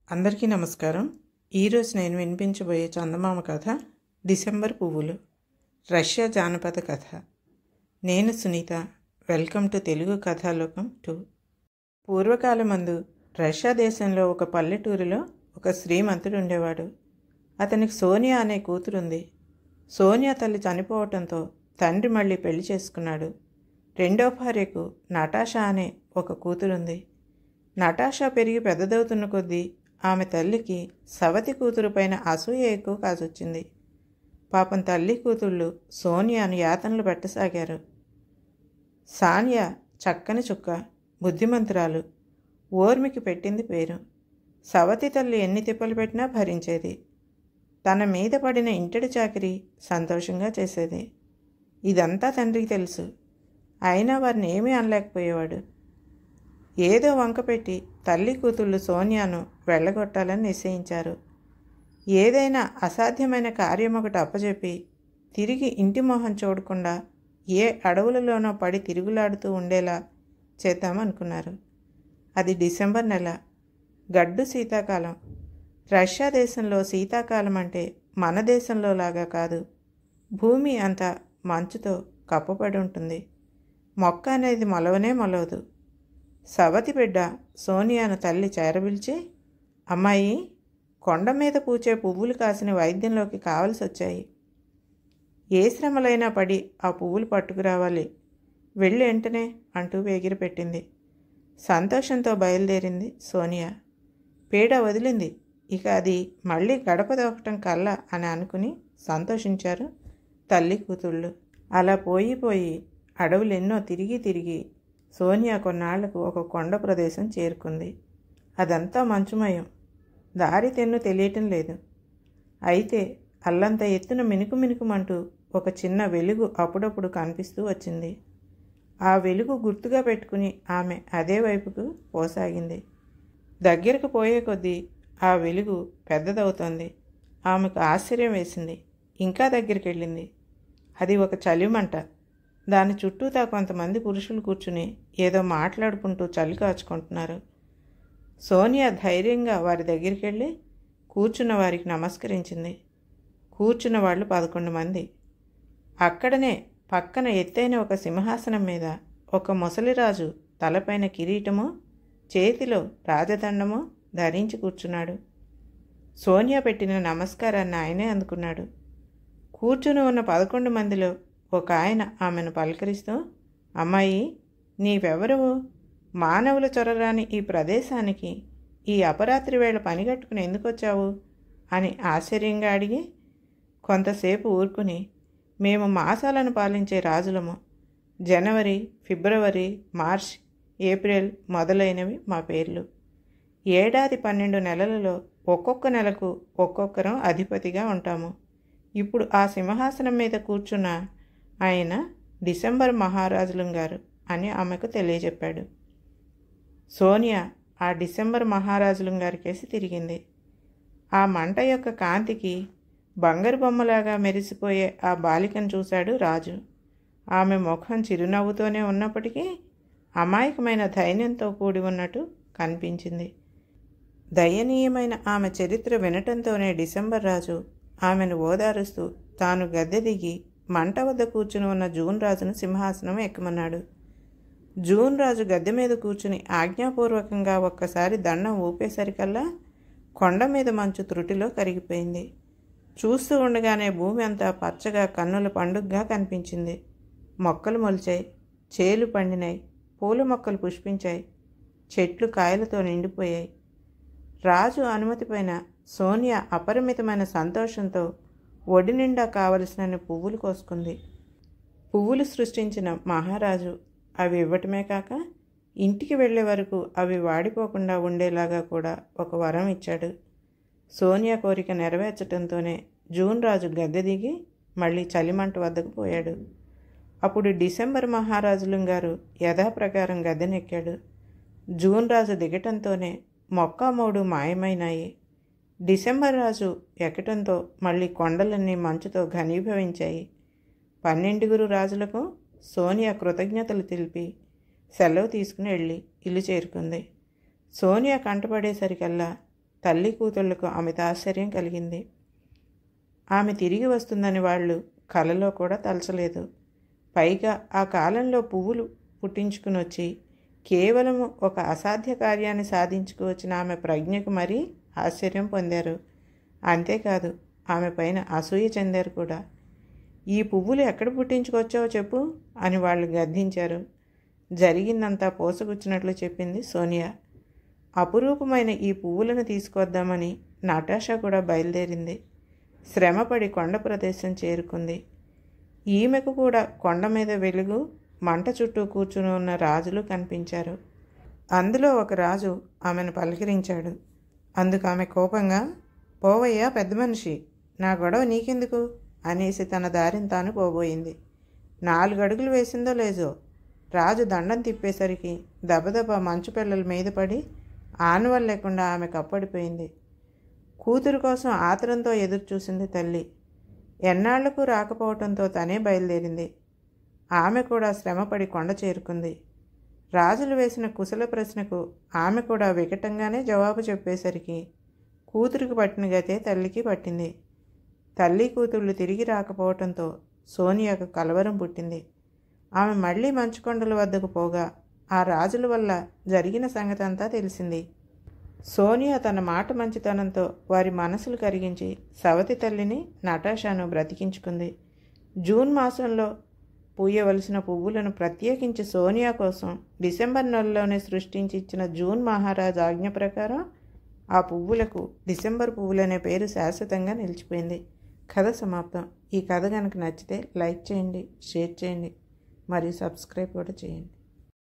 అందరికీ నమస్కారం. ఈరోజు నేను వినిపించబోయే చందమామ కథ డిసెంబర్ పువ్వులు. రష్యా జానపద కథ. నేను సునీత. వెల్కమ్ టు తెలుగు కథాలోకం 2. పూర్వకాలమందు రష్యా దేశంలో ఒక పల్లెటూరిలో ఒక శ్రీమంతుడు ఉండేవాడు. అతనికి సోనియా అనే కూతురుంది. సోనియా తల్లి చనిపోవటంతో తండ్రి మళ్ళీ పెళ్లి చేసుకున్నాడు. రెండో భార్యకు నటాషా అనే ఒక కూతురుంది. నటాషా పెరిగి పెద్దదవుతున్న కొద్దీ ఆమె తల్లికి సవతి కూతురు పైన అసూయ ఎక్కువ కాసొచ్చింది. పాపం తల్లి కూతుళ్ళు సోనియాను యాతనలు పెట్టసాగారు. సానియా చక్కని చుక్క, బుద్ధిమంతురాలు, ఓర్మికి పెట్టింది పేరు. సవతి తల్లి ఎన్ని తిప్పలు పెట్టినా భరించేది. తన మీద పడిన ఇంటడి చాకిరి సంతోషంగా చేసేది. ఇదంతా తండ్రికి తెలుసు. అయినా వారిని ఏమీ అనలేకపోయేవాడు. ఏదో వంకపెట్టి తల్లి కూతుళ్ళు సోనియాను వెళ్ళగొట్టాలని నిశ్చయించారు. ఏదైనా అసాధ్యమైన కార్యం ఒకటి అప్పచెప్పి తిరిగి ఇంటి మొహం చూడకుండా ఏ అడవులలోనో పడి తిరుగులాడుతూ ఉండేలా చేద్దామనుకున్నారు. అది డిసెంబర్ నెల, గడ్డు శీతాకాలం. రష్యా దేశంలో శీతాకాలం అంటే మన దేశంలో లాగా కాదు. భూమి అంతా మంచుతో కప్పబడి ఉంటుంది. మొక్క అనేది మొలవనే మొలవదు. సవతి బిడ్డ సోనియాను తల్లి చేరబిల్చి, అమ్మాయి, కొండ మీద పూచే పువ్వులు కాసిన వైద్యంలోకి కావలసి వచ్చాయి. ఏ శ్రమలైనా పడి ఆ పువ్వులు పట్టుకురావాలి, వెళ్ళి వెంటనే అంటూ వేగిరపెట్టింది. సంతోషంతో బయలుదేరింది సోనియా. పీడ వదిలింది. ఇక అది మళ్ళీ గడప దొక్కటం కల్లా అని అనుకుని సంతోషించారు తల్లి కూతుళ్ళు. అలా పోయి అడవులెన్నో తిరిగి సోనియా కొన్నాళ్లకు ఒక కొండ ప్రదేశం చేరుకుంది. అదంతా మంచుమయం. దారి తెన్ను తెలియటం లేదు. అయితే అల్లంత ఎత్తున మినుకుమంటూ ఒక చిన్న వెలుగు అప్పుడప్పుడు కనిపిస్తూ వచ్చింది. ఆ వెలుగు గుర్తుగా పెట్టుకుని ఆమె అదే వైపుకు పోసాగింది. దగ్గరకు పోయే కొద్దీ ఆ వెలుగు పెద్దదవుతోంది. ఆమెకు ఆశ్చర్యం వేసింది. ఇంకా దగ్గరికి వెళ్ళింది. అది ఒక చలిమంట. దాని చుట్టూతా కొంతమంది పురుషులు కూర్చుని ఏదో మాట్లాడుకుంటూ చలి కాచుకుంటున్నారు. సోనియా ధైర్యంగా వారి దగ్గరికి వెళ్ళి కూర్చున్న వారికి నమస్కరించింది. కూర్చున్న వాళ్ళు 11 మంది. అక్కడనే పక్కన ఎత్తైన ఒక సింహాసనం మీద ఒక ముసలిరాజు తలపైన కిరీటము, చేతిలో రాజదండము ధరించి కూర్చున్నాడు. సోనియా పెట్టిన నమస్కారాన్ని ఆయనే అందుకున్నాడు. కూర్చుని ఉన్న 11 మందిలో ఒక ఆయన ఆమెను పలకరిస్తూ, అమ్మాయి, నీవెవరువు? మానవుల చొరరాని ఈ ప్రదేశానికి ఈ అపరాత్రి వేళ పనిగట్టుకుని ఎందుకు వచ్చావు అని ఆశ్చర్యంగా అడిగి కొంతసేపు ఊరుకుని, మేము మాసాలను పాలించే రాజులము. జనవరి, ఫిబ్రవరి, మార్చ్, ఏప్రిల్ మొదలైనవి మా పేర్లు. ఏడాది 12 నెలలలో ఒక్కొక్క నెలకు ఒక్కొక్కరం అధిపతిగా ఉంటాము. ఇప్పుడు ఆ సింహాసనం మీద కూర్చున్న ఆయన డిసెంబర్ మహారాజులం గారు అని ఆమెకు తెలియజెప్పాడు. సోనియా ఆ డిసెంబర్ మహారాజులం గారి కేసి తిరిగింది. ఆ మంట యొక్క కాంతికి బంగారు బొమ్మలాగా మెరిసిపోయే ఆ బాలికను చూశాడు రాజు. ఆమె ముఖం చిరునవ్వుతోనే ఉన్నప్పటికీ అమాయకమైన ధైర్యంతో కూడి ఉన్నట్టు కనిపించింది. దయనీయమైన ఆమె చరిత్ర వినటంతోనే డిసెంబర్ రాజు ఆమెను ఓదారుస్తూ తాను గద్దె దిగి మంట వద్ద కూర్చుని ఉన్న జూన్ రాజును సింహాసనం ఎక్కమన్నాడు. జూన్ రాజు గద్దె మీద కూర్చుని ఆజ్ఞాపూర్వకంగా ఒక్కసారి దండం ఊపేసరికల్లా కొండ మీద మంచు త్రుటిలో కరిగిపోయింది. చూస్తూ ఉండగానే భూమి అంతా పచ్చగా కన్నుల పండుగగా కనిపించింది. మొక్కలు మొలిచాయి, చేలు పండినాయి, పూల మొక్కలు పుష్పించాయి, చెట్లు కాయలతో నిండిపోయాయి. రాజు అనుమతిపైన సోనియా అపరిమితమైన సంతోషంతో ఒడి నిండా కావలసినన్ని పువ్వులు కోసుకుంది. పువ్వులు సృష్టించిన మహారాజు అవి ఇవ్వటమే కాక ఇంటికి వెళ్లే వరకు అవి వాడిపోకుండా ఉండేలాగా కూడా ఒక వరం ఇచ్చాడు. సోనియా కోరిక నెరవేర్చడంతోనే జూన్ రాజు గద్దె దిగి మళ్ళీ చలిమంట వద్దకు పోయాడు. అప్పుడు డిసెంబర్ మహారాజులం గారు యథాప్రకారం గద్దెనెక్కాడు. జూన్ రాజు దిగటంతోనే మొక్కమూడు మాయమైనాయి. డిసెంబర్ రాజు ఎక్కటంతో మళ్ళీ కొండలన్నీ మంచుతో ఘనీభవించాయి. 12 రాజులకు సోనియా కృతజ్ఞతలు తెలిపి సెలవు తీసుకుని వెళ్ళి ఇల్లు చేరుకుంది. సోనియా కంటపడేసరికల్లా తల్లి కూతుళ్లకు అమిత ఆశ్చర్యం కలిగింది. ఆమె తిరిగి వస్తుందని వాళ్ళు కలలో కూడా తలచలేదు. పైగా ఆ కాలంలో పువ్వులు పుట్టించుకుని వచ్చి కేవలం ఒక అసాధ్య కార్యాన్ని సాధించుకు వచ్చిన ఆమె ప్రజ్ఞకు మరీ ఆశ్చర్యం పొందారు. అంతేకాదు ఆమె పైన అసూయ చెందారు కూడా. ఈ పువ్వులు ఎక్కడ పుట్టించుకొచ్చావో చెప్పు అని వాళ్ళు గద్దించారు. జరిగిందంతా పోసగుచ్చినట్లు చెప్పింది సోనియా. అపురూపమైన ఈ పువ్వులను తీసుకొద్దామని నటాషా కూడా బయలుదేరింది. శ్రమపడి కొండ ప్రదేశం చేరుకుంది. ఈమెకు కూడా కొండ మీద వెలుగు, మంట చుట్టూ కూర్చుని ఉన్న రాజులు కనిపించారు. అందులో ఒక రాజు ఆమెను పలకరించాడు. అందుకు ఆమె కోపంగా, పోవయ్యా పెద్ద మనిషి, నా గొడవ నీకెందుకు అనేసి తన దారిని తాను పోబోయింది. 4 అడుగులు వేసిందో లేదో రాజు దండం తిప్పేసరికి దబదబ మంచు పిల్లల మీద పడి ఆనవల్ లేకుండా ఆమె కప్పడిపోయింది. కూతురు కోసం ఆతరంతో ఎదురు చూసింది తల్లి. ఎన్నాళ్లకు రాకపోవటంతో తనే బయలుదేరింది. ఆమె కూడా శ్రమపడి కొండ చేరుకుంది. రాజులు వేసిన కుశల ప్రశ్నకు ఆమె కూడా వికటంగానే జవాబు చెప్పేసరికి కూతురికి పట్టిన గతే తల్లికి పట్టింది. తల్లి కూతుళ్ళు తిరిగి రాకపోవటంతో సోనియాకు కలవరం పుట్టింది. ఆమె మళ్లీ మంచుకొండల వద్దకు పోగా ఆ రాజుల వల్ల జరిగిన సంగతి అంతా తెలిసింది. సోనియా తన మాట మంచితనంతో వారి మనసులు కరిగించి సవతి తల్లిని నటాషాను బ్రతికించుకుంది. జూన్ మాసంలో పూయవలసిన పువ్వులను ప్రత్యేకించి సోనియా కోసం డిసెంబర్ నెలలోనే సృష్టించి ఇచ్చిన జూన్ మహారాజు ఆజ్ఞ ప్రకారం ఆ పువ్వులకు డిసెంబర్ పువ్వులనే పేరు శాశ్వతంగా నిలిచిపోయింది. కథ సమాప్తం. ఈ కథ కనుక నచ్చితే లైక్ చేయండి, షేర్ చేయండి మరియు సబ్స్క్రైబ్ కూడా చేయండి.